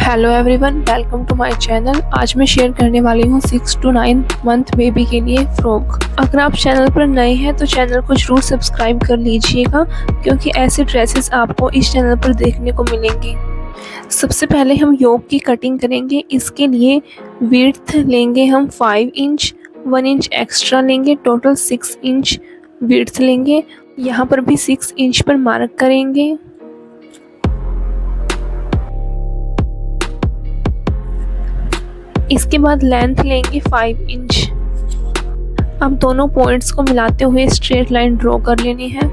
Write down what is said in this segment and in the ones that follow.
Hello everyone, welcome to my channel. आज मैं share करने वाली हूँ 6 to 9 मंथ बेबी के लिए फ्रॉक। अगर आप चैनल पर नए हैं तो चैनल को जरूर सब्सक्राइब कर लीजिएगा, क्योंकि ऐसे ड्रेसेस आपको इस चैनल पर देखने को मिलेंगे। सबसे पहले हम योक की कटिंग करेंगे। इसके लिए विड्थ लेंगे हम 5 इंच, 1 इंच एक्स्ट्रा लेंगे, टोटल 6 इंच विड्थ लेंगे। यहाँ पर भी 6 इंच पर मार्क करेंगे। इसके बाद लेंथ लेंगे 5 इंच। अब दोनों पॉइंट्स को मिलाते हुए स्ट्रेट लाइन ड्रॉ कर लेनी है।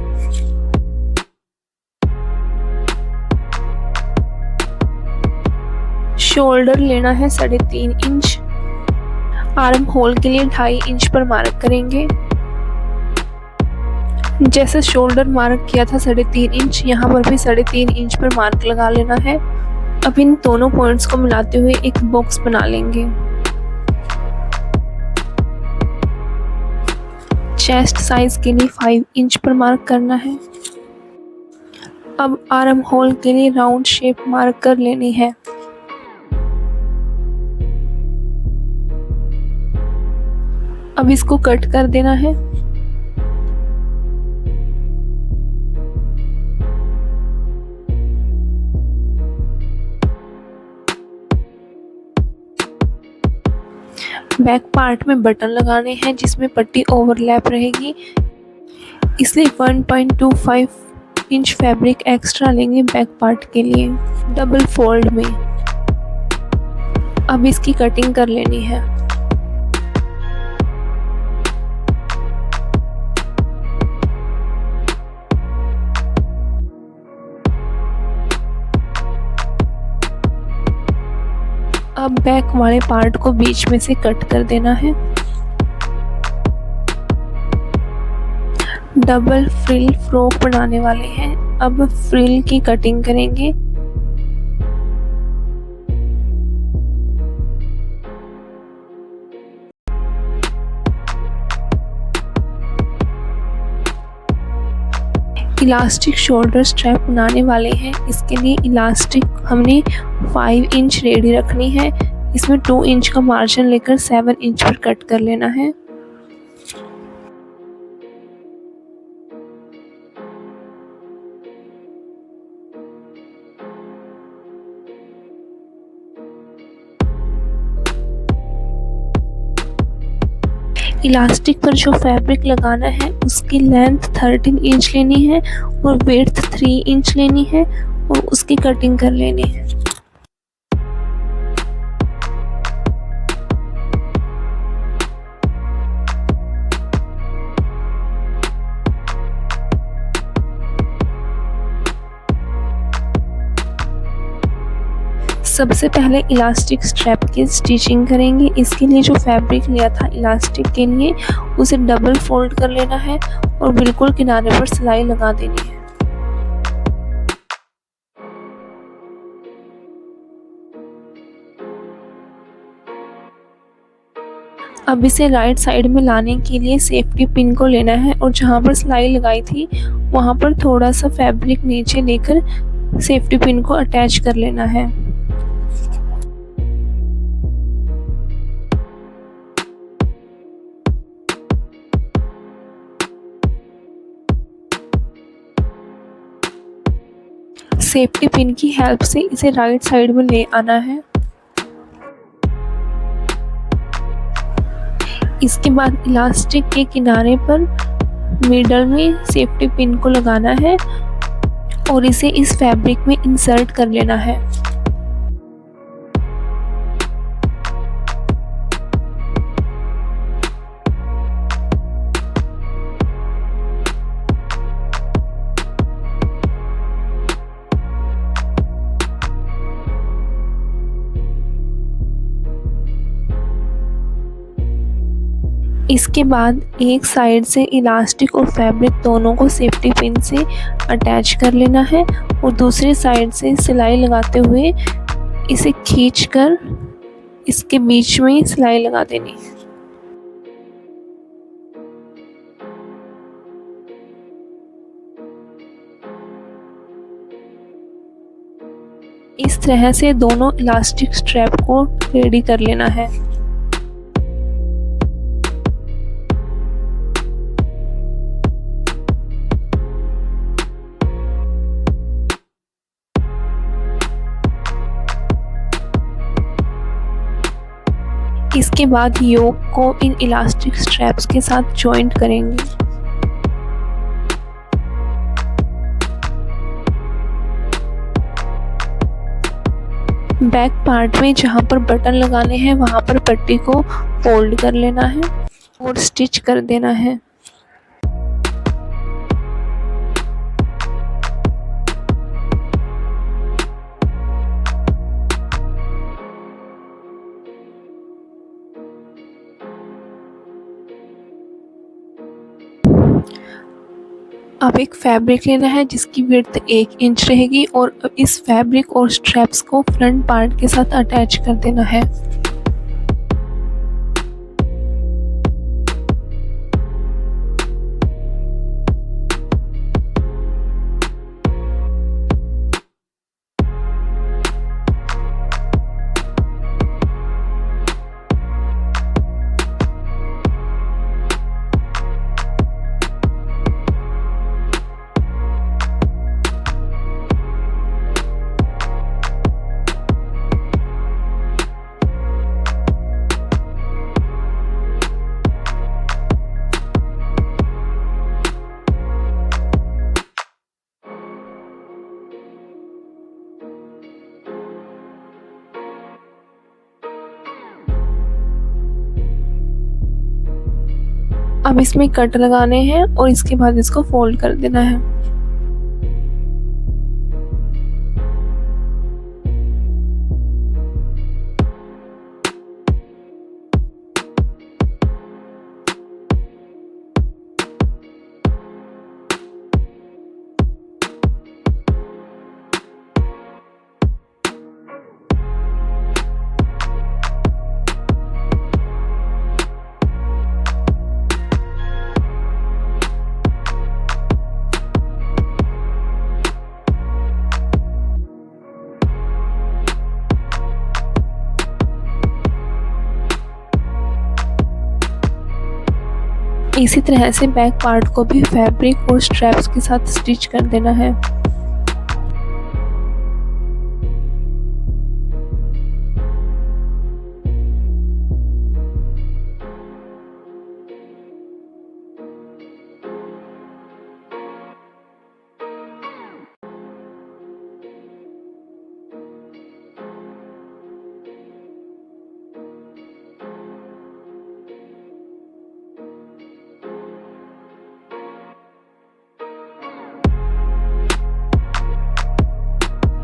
शोल्डर लेना है 3.5 इंच। आर्म होल के लिए 2.5 इंच पर मार्क करेंगे। जैसे शोल्डर मार्क किया था 3.5 इंच, यहाँ पर भी 3.5 इंच पर मार्क लगा लेना है। अब इन दोनों पॉइंट्स को मिलाते हुए एक बॉक्स बना लेंगे। चेस्ट साइज के लिए 5 इंच पर मार्क करना है। अब आर्म होल के लिए राउंड शेप मार्क कर लेनी है। अब इसको कट कर देना है। बैक पार्ट में बटन लगाने हैं जिसमें पट्टी ओवरलैप रहेगी, इसलिए 1.25 इंच फैब्रिक एक्स्ट्रा लेंगे बैक पार्ट के लिए डबल फोल्ड में। अब इसकी कटिंग कर लेनी है। अब बैक वाले पार्ट को बीच में से कट कर देना है। डबल फ्रिल फ्रॉक बनाने वाले हैं। अब फ्रिल की कटिंग करेंगे। इलास्टिक शोल्डर स्ट्रैप बनाने वाले हैं। इसके लिए इलास्टिक हमने 5 इंच रेडी रखनी है। इसमें 2 इंच का मार्जिन लेकर 7 इंच पर कट कर लेना है। इलास्टिक पर जो फैब्रिक लगाना है उसकी लेंथ 13 इंच लेनी है और विड्थ 3 इंच लेनी है और उसकी कटिंग कर लेनी है। सबसे पहले इलास्टिक स्ट्रैप की स्टिचिंग करेंगे। इसके लिए जो फैब्रिक लिया था इलास्टिक के लिए उसे डबल फोल्ड कर लेना है और बिल्कुल किनारे पर सिलाई लगा देनी है। अब इसे राइट साइड में लाने के लिए सेफ्टी पिन को लेना है और जहाँ पर सिलाई लगाई थी वहाँ पर थोड़ा सा फैब्रिक नीचे लेकर सेफ्टी पिन को अटैच कर लेना है। सेफ्टी पिन की हेल्प से इसे राइट साइड में ले आना है। इसके बाद इलास्टिक के किनारे पर मिडल में सेफ्टी पिन को लगाना है और इसे इस फैब्रिक में इंसर्ट कर लेना है। इसके बाद एक साइड से इलास्टिक और फैब्रिक दोनों को सेफ्टी पिन से अटैच कर लेना है और दूसरी साइड से सिलाई लगाते हुए इसे खींचकर इसके बीच में सिलाई लगा देनी है। इस तरह से दोनों इलास्टिक स्ट्रैप को रेडी कर लेना है। इसके बाद योक को इन इलास्टिक स्ट्रैप्स के साथ जॉइंट करेंगे। बैक पार्ट में जहां पर बटन लगाने हैं वहां पर पट्टी को फोल्ड कर लेना है और स्टिच कर देना है। अब एक फैब्रिक लेना है जिसकी विड्थ 1 इंच रहेगी और इस फैब्रिक और स्ट्रैप्स को फ्रंट पार्ट के साथ अटैच कर देना है। अब इसमें कट लगाने हैं और इसके बाद इसको फोल्ड कर देना है। इसी तरह से बैक पार्ट को भी फैब्रिक और स्ट्रैप्स के साथ स्टिच कर देना है।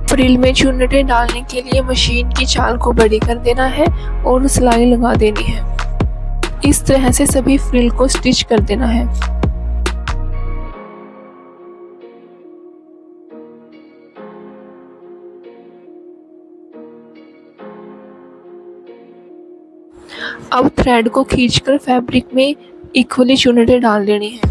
फ्रिल में चुन्नटें डालने के लिए मशीन की चाल को बड़ी कर देना है और सिलाई लगा देनी है। इस तरह से सभी फ्रिल को स्टिच कर देना है। अब थ्रेड को खींचकर फैब्रिक में इक्वली चुन्नटें डाल देनी है।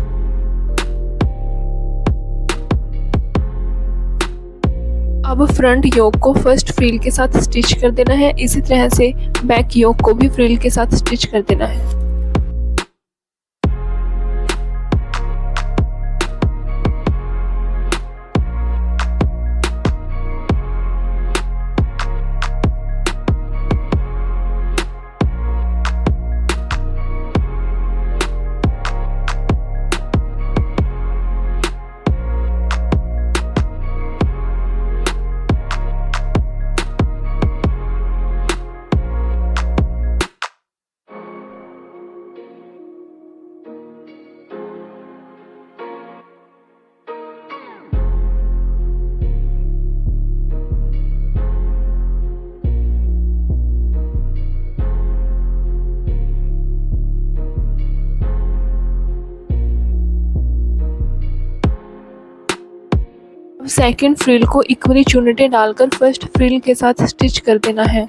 अब फ्रंट योक को फर्स्ट फ्रिल के साथ स्टिच कर देना है। इसी तरह से बैक योक को भी फ्रिल के साथ स्टिच कर देना है। सेकंड फ्रिल को इक्वली चुन्नटें डालकर फर्स्ट फ्रिल के साथ स्टिच कर देना है।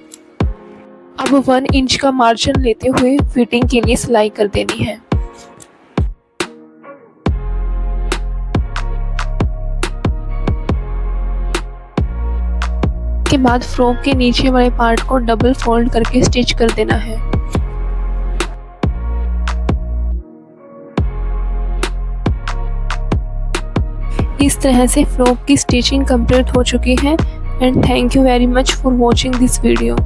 अब 1 इंच का मार्जिन लेते हुए फिटिंग के लिए सिलाई कर देनी है। इसके बाद फ्रॉक के नीचे वाले पार्ट को डबल फोल्ड करके स्टिच कर देना है। इस तरह से फ्रॉक की स्टिचिंग कंप्लीट हो चुकी है। And thank you very much for watching this video.